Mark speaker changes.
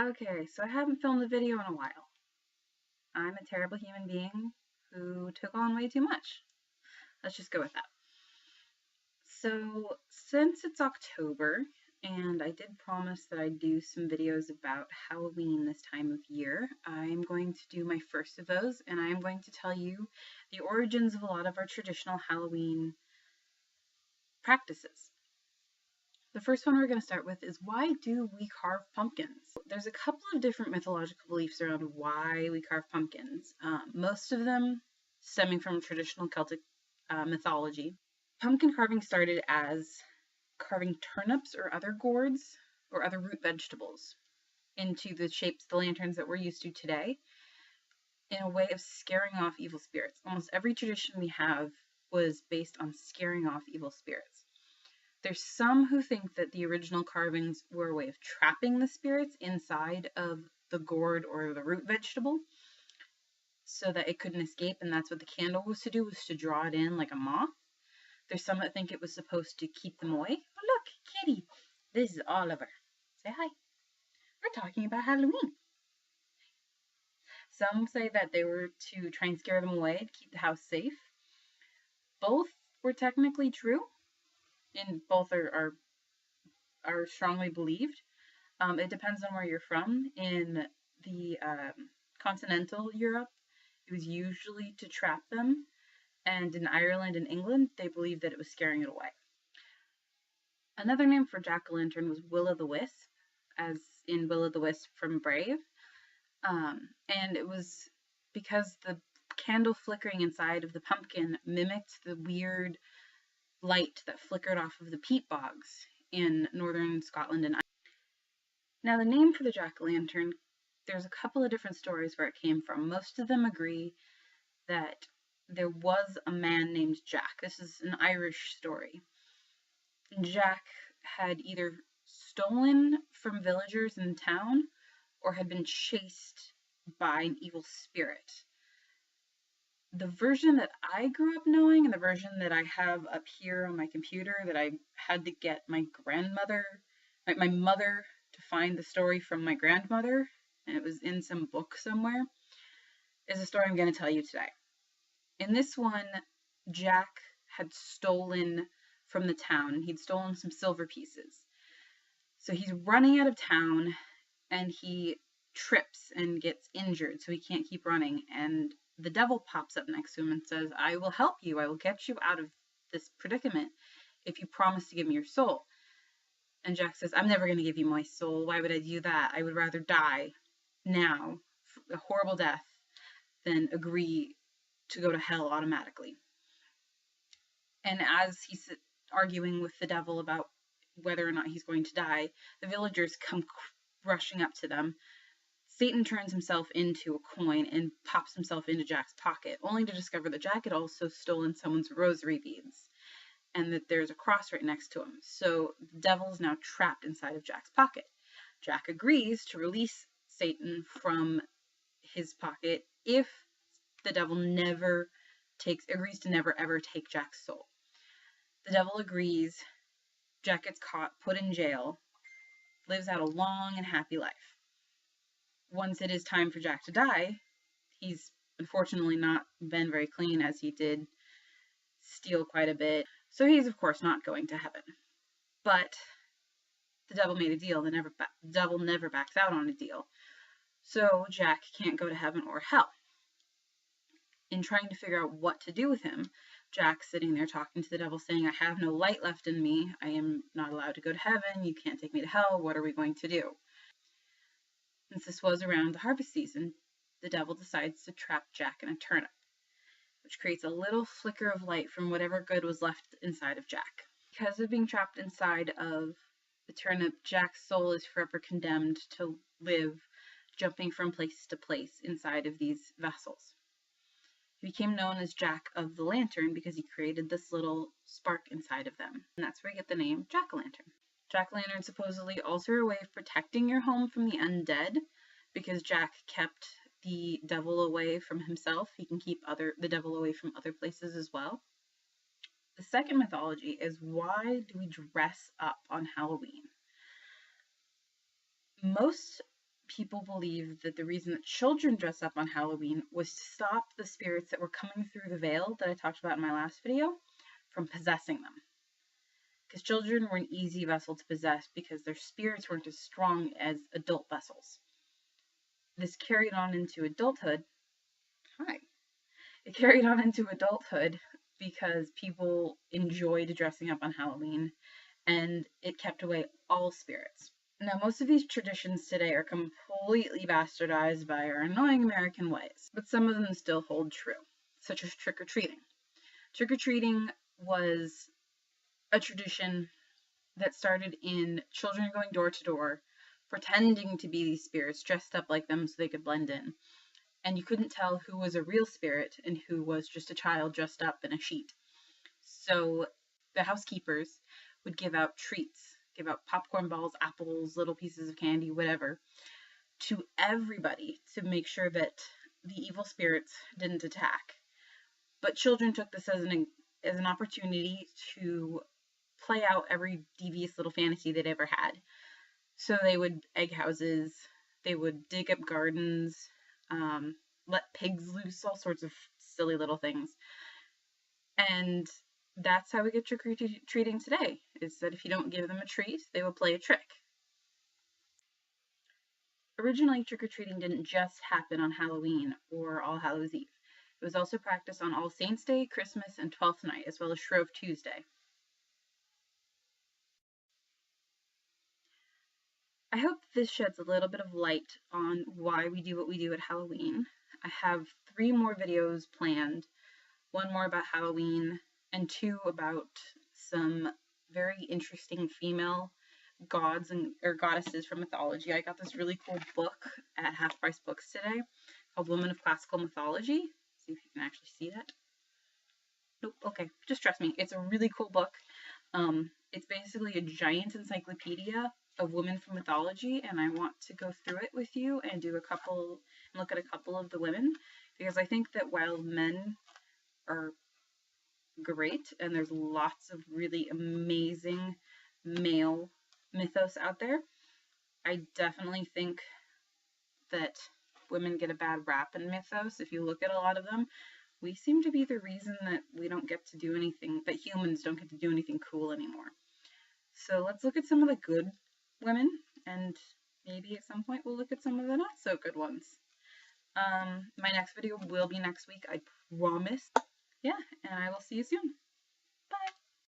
Speaker 1: Okay, so I haven't filmed a video in a while. I'm a terrible human being who took on way too much. Let's just go with that. So, since it's October, and I did promise that I'd do some videos about Halloween this time of year, I'm going to do my first of those, and I'm going to tell you the origins of a lot of our traditional Halloween practices. The first one we're going to start with is, why do we carve pumpkins? There's a couple of different mythological beliefs around why we carve pumpkins. Most of them stemming from traditional Celtic mythology. Pumpkin carving started as carving turnips or other gourds or other root vegetables into the shapes, the lanterns that we're used to today, in a way of scaring off evil spirits. Almost every tradition we have was based on scaring off evil spirits. There's some who think that the original carvings were a way of trapping the spirits inside of the gourd or the root vegetable so that it couldn't escape, and that's what the candle was to do, was to draw it in like a moth. There's some that think it was supposed to keep them away. Oh, look, kitty. This is Oliver. Say hi. We're talking about Halloween. Some say that they were to try and scare them away to keep the house safe. Both were technically true, and both are strongly believed. It depends on where you're from. In the continental Europe, it was usually to trap them, and in Ireland and England, they believed that it was scaring it away. Another name for jack-o'-lantern was will-o'-the-wisp, as in Will-o'-the-Wisp from Brave, and it was because the candle flickering inside of the pumpkin mimicked the weird light that flickered off of the peat bogs in northern Scotland and Ireland. Now, the name for the jack-o'-lantern, there's a couple of different stories where it came from. Most of them agree that there was a man named Jack. This is an Irish story. Jack had either stolen from villagers in town or had been chased by an evil spirit. The version that I grew up knowing, and the version that I have up here on my computer that I had to get my grandmother, my mother, to find the story from my grandmother, and it was in some book somewhere, is the story I'm going to tell you today. In this one, Jack had stolen from the town. He'd stolen some silver pieces. So he's running out of town, and he trips and gets injured, so he can't keep running. And the devil pops up next to him and says, I will help you. I will get you out of this predicament if you promise to give me your soul. And Jack says, I'm never going to give you my soul. Why would I do that? I would rather die now, a horrible death, than agree to go to hell automatically. And as he's arguing with the devil about whether or not he's going to die, the villagers come rushing up to them. Satan turns himself into a coin and pops himself into Jack's pocket, only to discover that Jack had also stolen someone's rosary beads, and that there's a cross right next to him. So the devil's now trapped inside of Jack's pocket. Jack agrees to release Satan from his pocket if the devil agrees to never ever take Jack's soul. The devil agrees. Jack gets caught, put in jail, lives out a long and happy life. Once it is time for Jack to die, he's unfortunately not been very clean, as he did steal quite a bit. So he's, of course, not going to heaven. But the devil made a deal. The devil never backs out on a deal. So Jack can't go to heaven or hell. In trying to figure out what to do with him, Jack's sitting there talking to the devil, saying, I have no light left in me. I am not allowed to go to heaven. You can't take me to hell. What are we going to do? Since this was around the harvest season, the devil decides to trap Jack in a turnip, which creates a little flicker of light from whatever good was left inside of Jack. Because of being trapped inside of the turnip, Jack's soul is forever condemned to live jumping from place to place inside of these vessels. He became known as Jack of the Lantern because he created this little spark inside of them, and that's where we get the name jack-o'-lantern. Jack-o'-lantern supposedly also a way of protecting your home from the undead, because Jack kept the devil away from himself. He can keep the devil away from other places as well. The second mythology is, why do we dress up on Halloween? Most people believe that the reason that children dress up on Halloween was to stop the spirits that were coming through the veil that I talked about in my last video from possessing them. Because children were an easy vessel to possess because their spirits weren't as strong as adult vessels. This carried on into adulthood. It carried on into adulthood because people enjoyed dressing up on Halloween, and it kept away all spirits. Now, most of these traditions today are completely bastardized by our annoying American ways, but some of them still hold true, such as trick-or-treating. Trick-or-treating was a tradition that started in children going door to door, pretending to be these spirits, dressed up like them so they could blend in. And you couldn't tell who was a real spirit and who was just a child dressed up in a sheet. So the housekeepers would give out treats, give out popcorn balls, apples, little pieces of candy, whatever, to everybody to make sure that the evil spirits didn't attack. But children took this as an opportunity to play out every devious little fantasy they'd ever had. So they would egg houses, they would dig up gardens, let pigs loose, all sorts of silly little things. And that's how we get trick-or-treating today, is that if you don't give them a treat, they will play a trick. Originally, trick-or-treating didn't just happen on Halloween or All Hallows Eve. It was also practiced on All Saints' Day, Christmas, and Twelfth Night, as well as Shrove Tuesday. I hope this sheds a little bit of light on why we do what we do at Halloween. I have 3 more videos planned, 1 more about Halloween, and 2 about some very interesting female gods or goddesses from mythology. I got this really cool book at Half Price Books today called Women of Classical Mythology. See if you can actually see that. Nope, okay, just trust me. It's a really cool book. It's basically a giant encyclopedia of women from mythology, and I want to go through it with you and look at a couple of the women, because I think that while men are great and there's lots of really amazing male mythos out there, I definitely think that women get a bad rap in mythos. If you look at a lot of them, we seem to be the reason that we don't get to do anything, that humans don't get to do anything cool anymore. So let's look at some of the good women, and maybe at some point we'll look at some of the not so good ones. My next video will be next week, I promise. Yeah, and I will see you soon.